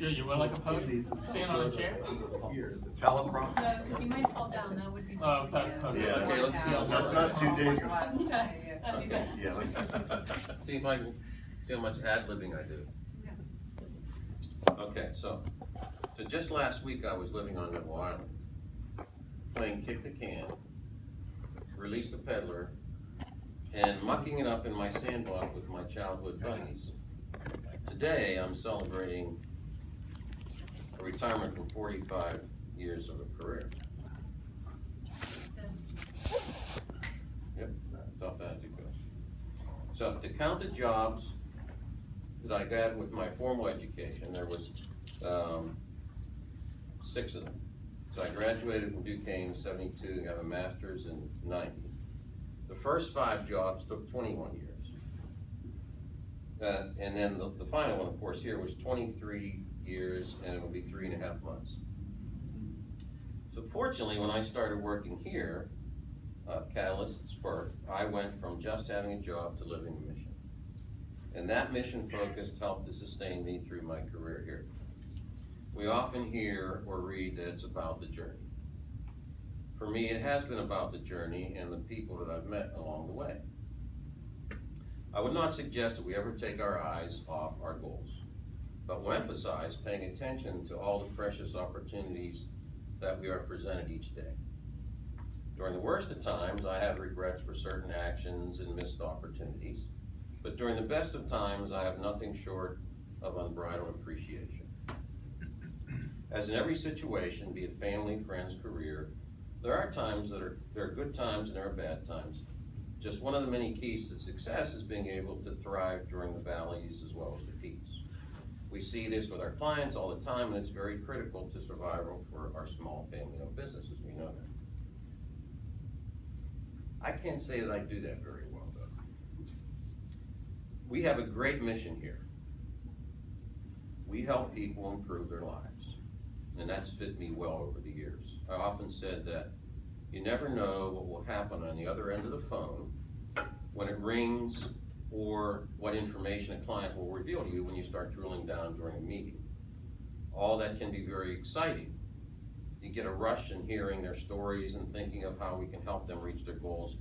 You want like a podium? Stand on a chair? Teleprompter. No, because you might fall down, that would be. Oh, that's okay. Yeah. Okay, let's see how Not much, too dangerous. Okay, that'd be good. Yeah, let's. see if I can, see how much ad-libbing I do. Okay, so just last week I was living on Neville Island, playing kick the can, release the peddler, and mucking it up in my sandbox with my childhood buddies. Today I'm celebrating a retirement from 45 years of a career. Yep, that's how fast it goes. So to count the jobs that I got with my formal education, there was 6 of them. So I graduated from Duquesne in 72, got a master's in 90. The first 5 jobs took 21 years. And then the final one, of course, here was 23 years, and it will be 3.5 months. So fortunately, when I started working here, Catalyst Spark, I went from just having a job to living a mission. And that mission focus helped to sustain me through my career here. We often hear or read that it's about the journey. For me, it has been about the journey and the people that I've met along the way. I would not suggest that we ever take our eyes off our goals, but will emphasize paying attention to all the precious opportunities that we are presented each day. During the worst of times, I have regrets for certain actions and missed opportunities, but during the best of times, I have nothing short of unbridled appreciation. As in every situation, be it family, friends, career, there are times there are good times and there are bad times. Just one of the many keys to success is being able to thrive during the valleys as well as the peaks. We see this with our clients all the time, and it's very critical to survival for our small family-owned businesses. We know that. I can't say that I do that very well, though. We have a great mission here. We help people improve their lives, and that's fit me well over the years. I often said that you never know what will happen on the other end of the phone when it rings, or what information a client will reveal to you when you start drilling down during a meeting. All that can be very exciting. You get a rush in hearing their stories and thinking of how we can help them reach their goals.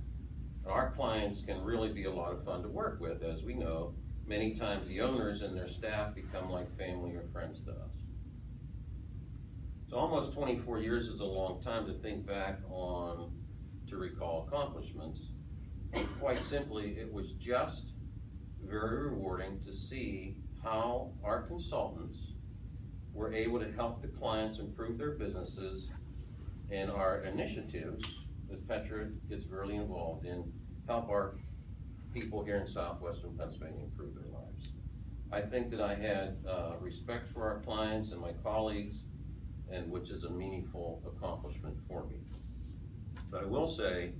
Our clients can really be a lot of fun to work with. As we know, many times the owners and their staff become like family or friends to us. So almost 24 years is a long time to think back on, to recall accomplishments. And quite simply, it was just very rewarding to see how our consultants were able to help the clients improve their businesses, and our initiatives that Petra gets really involved in help our people here in southwestern Pennsylvania improve their lives. I think that I had respect for our clients and my colleagues, and which is a meaningful accomplishment for me. But I will say,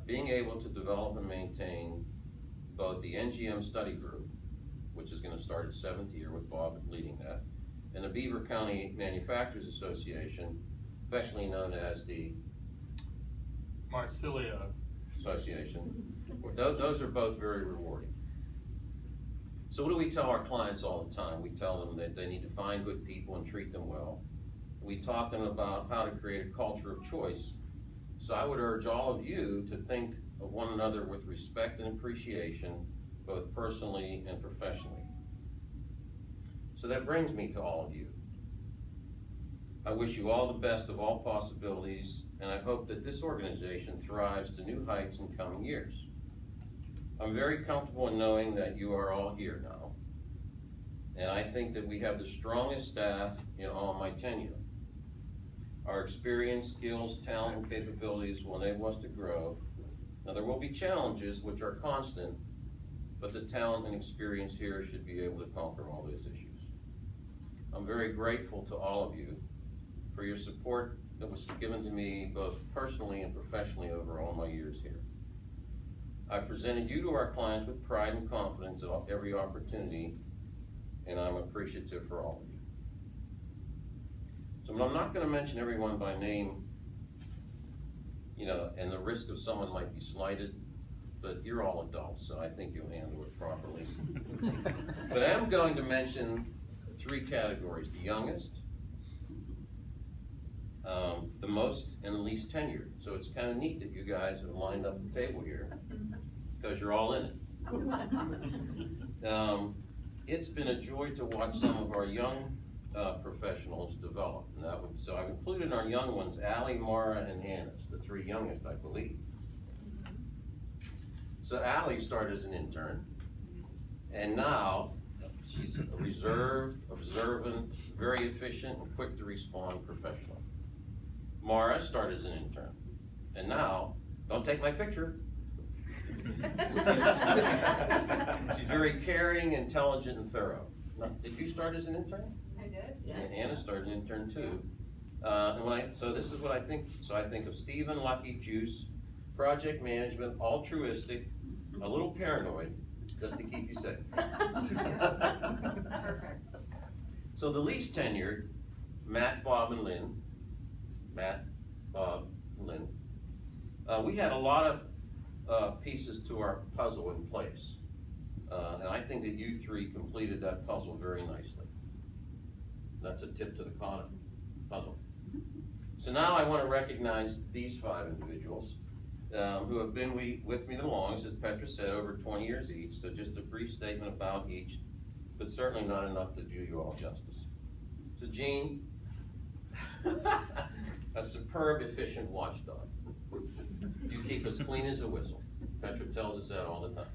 being able to develop and maintain both the NGM study group, which is going to start its 7th year with Bob leading that, and the Beaver County Manufacturers Association, affectionately known as the Marsilio Association, those are both very rewarding. So what do we tell our clients all the time? We tell them that they need to find good people and treat them well. We talk to them about how to create a culture of choice. So I would urge all of you to think of one another with respect and appreciation, both personally and professionally. So that brings me to all of you. I wish you all the best of all possibilities, and I hope that this organization thrives to new heights in coming years. I'm very comfortable in knowing that you are all here now, and I think that we have the strongest staff in all my tenure. Our experience, skills, talent, and capabilities will enable us to grow. Now, there will be challenges which are constant, but the talent and experience here should be able to conquer all those issues. I'm very grateful to all of you for your support that was given to me both personally and professionally over all my years here. I presented you to our clients with pride and confidence at every opportunity, and I'm appreciative for all of you. So I'm not going to mention everyone by name, and the risk of someone might be slighted, but you're all adults, so I think you'll handle it properly. But I am going to mention three categories: the youngest, the most, and the least tenured. So it's kind of neat that you guys have lined up the table here, because you're all in it. It's been a joy to watch some of our young professionals develop. And so I've included in our young ones Allie, Mara, and Annis, the three youngest, I believe. So Allie started as an intern, and now she's a reserved, observant, very efficient, and quick to respond professional. Mara started as an intern, and now, don't take my picture. She's very caring, intelligent, and thorough. Did you start as an intern? I did. And Anna started an intern too. So this is what I think. So I think of Stephen, lucky, juice, project management, altruistic, a little paranoid, just to keep you safe. Perfect. So the least tenured, Matt, Bob, and Lynn. Matt, Bob, and Lynn. We had a lot of pieces to our puzzle in place. And I think that you three completed that puzzle very nicely. That's a tip to the puzzle. So now I want to recognize these 5 individuals who have been with me the longest, as Petra said, over 20 years each. So just a brief statement about each, but certainly not enough to do you all justice. So Jean, a superb, efficient watchdog. You keep us clean as a whistle. Petra tells us that all the time.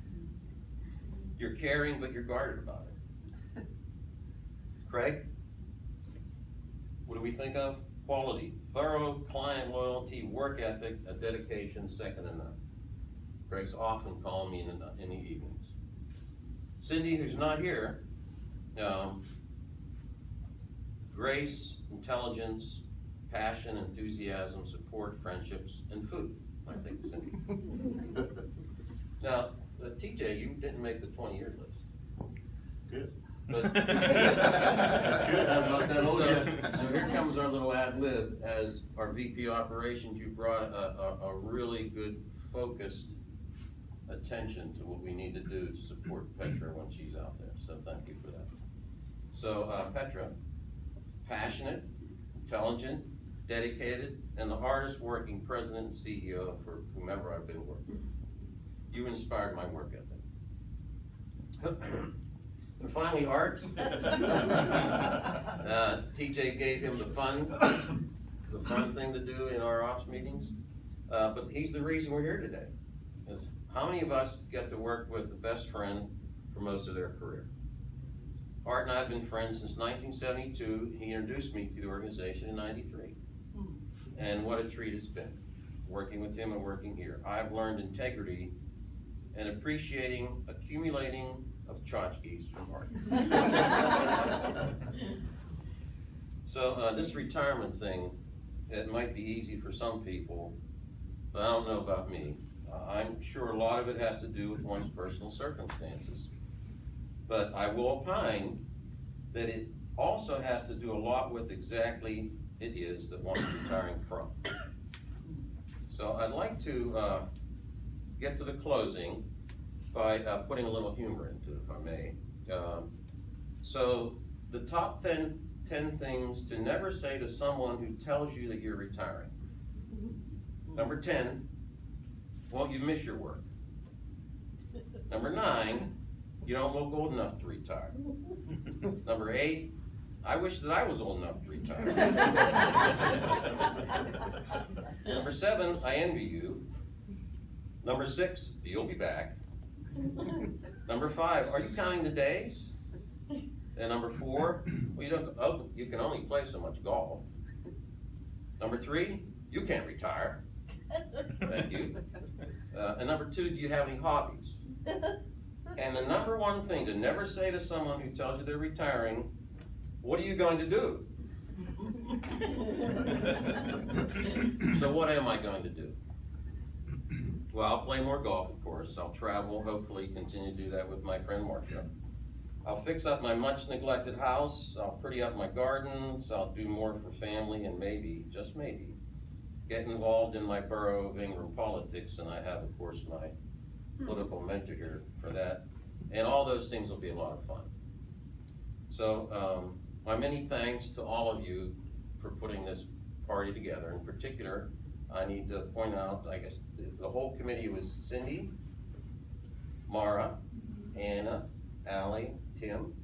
You're caring, but you're guarded about it. Craig, what do we think of? Quality, thorough, client loyalty, work ethic, a dedication second to none. Craig's often calling me in the evenings. Cindy, who's not here, grace, intelligence, passion, enthusiasm, support, friendships, and food, I think, Cindy. Now, TJ, you didn't make the 20-year list. Good. But That's good, I'm not that old yet. So here comes our little ad lib. As our VP operations, you brought a really good focused attention to what we need to do to support Petra when she's out there. So thank you for that. So Petra, passionate, intelligent, dedicated, and the hardest working president and CEO for whomever I've been working. You inspired my work ethic. And finally, Art. TJ gave him the fun thing to do in our ops meetings. But he's the reason we're here today. Is how many of us get to work with the best friend for most of their career? Art and I have been friends since 1972. He introduced me to the organization in '93. And what a treat it's been, working with him and working here. I've learned integrity and accumulating of tchotchkes from Art. So this retirement thing, it might be easy for some people, but I don't know about me. I'm sure a lot of it has to do with one's personal circumstances. But I will opine that it also has to do a lot with exactly it is that one is retiring from. So I'd like to get to the closing by putting a little humor into it, if I may. So the top 10 things to never say to someone who tells you that you're retiring. Number 10, won't you miss your work? Number 9, you don't look old enough to retire. Number 8, I wish that I was old enough to retire. Number 7, I envy you. Number 6, you'll be back. Number 5, are you counting the days? And number 4, well, you can only play so much golf. Number 3, you can't retire. Thank you. And number 2, do you have any hobbies? And the number 1 thing to never say to someone who tells you they're retiring, what are you going to do? So what am I going to do? Well, I'll play more golf, of course. I'll travel, hopefully continue to do that with my friend Marcia. I'll fix up my much neglected house. I'll pretty up my gardens. I'll do more for family and maybe, just maybe, get involved in my borough of Ingram politics. And I have, of course, my political mentor here for that. And all those things will be a lot of fun. So, my many thanks to all of you for putting this party together. In particular, I need to point out, I guess, the whole committee was Cindy, Mara, Anna, Ally, Tim.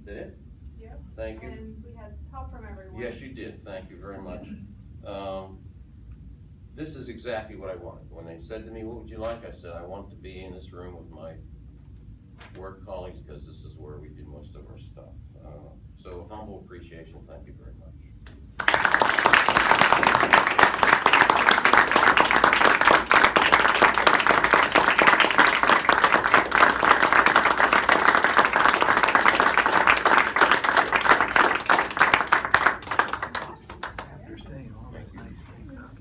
Did it? Yep. Thank you. And we had help from everyone. Yes, you did. Thank you very much. This is exactly what I wanted. When they said to me, what would you like? I said, I want to be in this room with my work colleagues because this is where we do most of our stuff. So humble appreciation. Thank you very much.